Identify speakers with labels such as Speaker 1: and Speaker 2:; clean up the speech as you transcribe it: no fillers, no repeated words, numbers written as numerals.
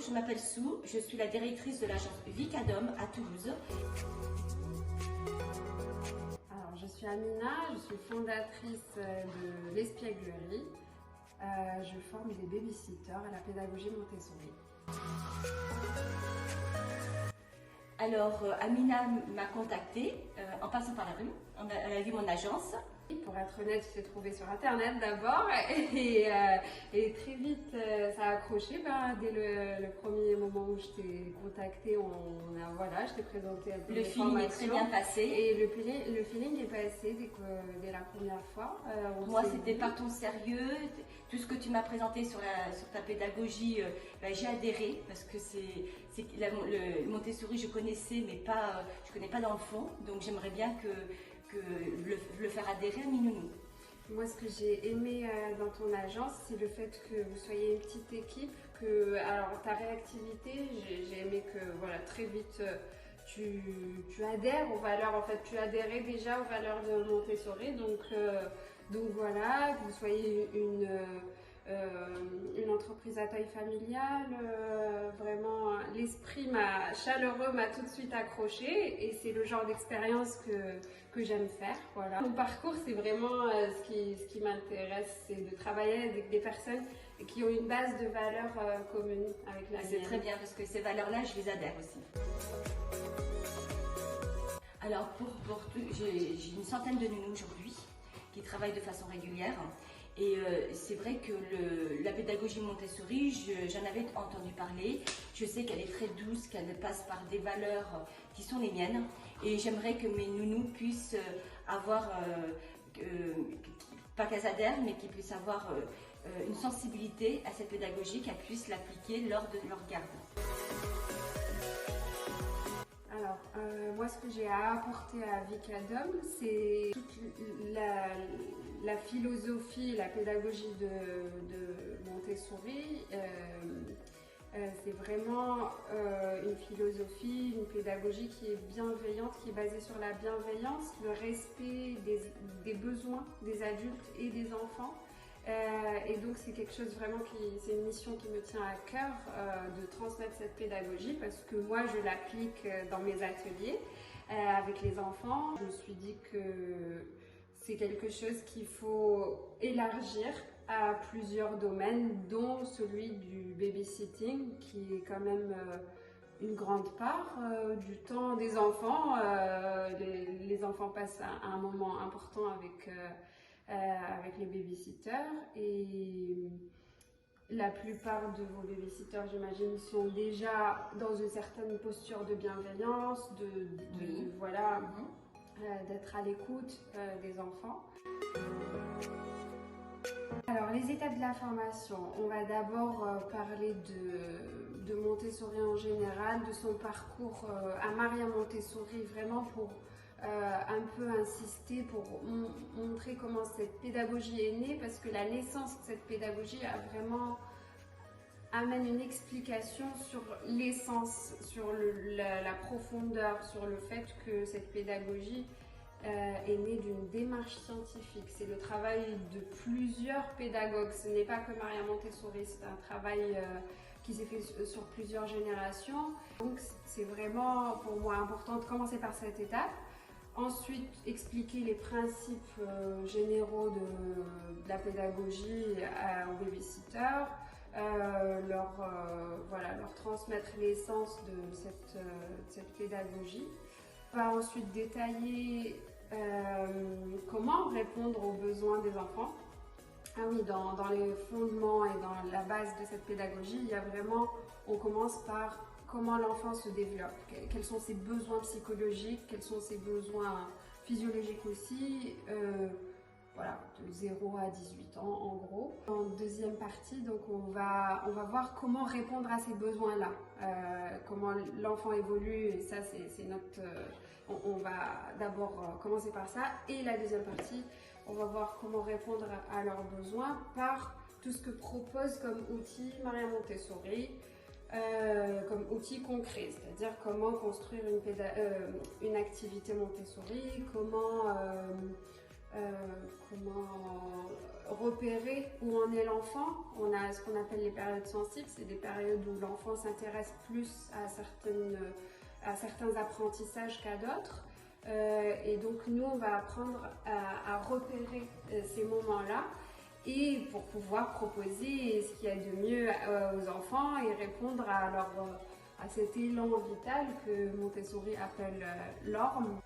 Speaker 1: je m'appelle Sue, je suis la directrice de l'agence Vicadom à Toulouse.
Speaker 2: Alors, je suis Amina, je suis fondatrice de l'Espièglerie. Je forme des babysitters à la pédagogie Montessori.
Speaker 1: Alors, Amina m'a contactée en passant par la rue. Elle a vu mon agence.
Speaker 2: Pour être honnête, je l'ai trouvée sur internet d'abord et très vite ça a accroché. Dès le premier moment où je t'ai contactée, je t'ai présenté un peu
Speaker 1: le feeling est très bien passé.
Speaker 2: Et le feeling est passé dès la première fois.
Speaker 1: Moi, c'était par ton sérieux, tout ce que tu m'as présenté sur ta pédagogie, j'ai adhéré parce que le Montessori, je connaissais, mais je connais pas dans le fond. Donc, j'aimerais bien le faire adhérer à mes nounous.
Speaker 2: Moi, ce que j'ai aimé dans ton agence, c'est le fait que vous soyez une petite équipe, alors ta réactivité, j'ai aimé que très vite tu adhères aux valeurs, en fait tu adhérais déjà aux valeurs de Montessori, donc voilà, que vous soyez une entreprise à taille familiale, vraiment l'esprit chaleureux m'a tout de suite accroché et c'est le genre d'expérience que j'aime faire. Voilà. Mon parcours, c'est vraiment ce qui m'intéresse, c'est de travailler avec des personnes qui ont une base de valeurs communes avec la mienne.
Speaker 1: C'est très bien parce que ces valeurs-là, je les adhère aussi. Alors, j'ai une centaine de nounous aujourd'hui qui travaillent de façon régulière. Et c'est vrai que la pédagogie Montessori, j'en avais entendu parler. Je sais qu'elle est très douce, qu'elle passe par des valeurs qui sont les miennes. Et j'aimerais que mes nounous puissent avoir, pas qu'elles adhèrent, mais qu'ils puissent avoir une sensibilité à cette pédagogie, qu'elles puissent l'appliquer lors de leur garde.
Speaker 2: Alors, moi, ce que j'ai à apporter à Vicadom, c'est toute la philosophie, la pédagogie de Montessori. C'est vraiment une philosophie, une pédagogie qui est bienveillante, qui est basée sur la bienveillance, le respect des besoins des adultes et des enfants. Et donc c'est quelque chose vraiment c'est une mission qui me tient à cœur de transmettre cette pédagogie parce que moi je l'applique dans mes ateliers avec les enfants. Je me suis dit que c'est quelque chose qu'il faut élargir à plusieurs domaines, dont celui du babysitting qui est quand même une grande part du temps des enfants. Les enfants passent un moment important avec les babysitters et la plupart de vos babysitters, j'imagine, sont déjà dans une certaine posture de bienveillance, d'être à l'écoute des enfants. Alors, les étapes de la formation, on va d'abord parler de Montessori en général, de son parcours à Maria Montessori, vraiment pour un peu insister pour montrer comment cette pédagogie est née, parce que la naissance de cette pédagogie amène une explication sur l'essence, sur la profondeur, sur le fait que cette pédagogie est née d'une démarche scientifique. C'est le travail de plusieurs pédagogues, ce n'est pas que Maria Montessori, c'est un travail qui s'est fait sur plusieurs générations. Donc c'est vraiment pour moi important de commencer par cette étape. Ensuite, expliquer les principes généraux de la pédagogie aux babysitters, leur transmettre l'essence de cette pédagogie. On va ensuite détailler comment répondre aux besoins des enfants. Ah oui, dans les fondements et dans la base de cette pédagogie, on commence par comment l'enfant se développe, quels sont ses besoins psychologiques, quels sont ses besoins physiologiques aussi, de 0 à 18 ans en gros. En deuxième partie, donc on va voir comment répondre à ces besoins-là, comment l'enfant évolue, et ça c'est on va d'abord commencer par ça, et la deuxième partie, on va voir comment répondre à leurs besoins par tout ce que propose comme outil Maria Montessori, comme outil concret, c'est-à-dire comment construire une activité Montessori, comment comment repérer où en est l'enfant. On a ce qu'on appelle les périodes sensibles, c'est des périodes où l'enfant s'intéresse plus à certains apprentissages qu'à d'autres. Et donc nous, on va apprendre à repérer ces moments-là et pour pouvoir proposer ce qu'il y a de mieux aux enfants et répondre à cet élan vital que Montessori appelle l'orme.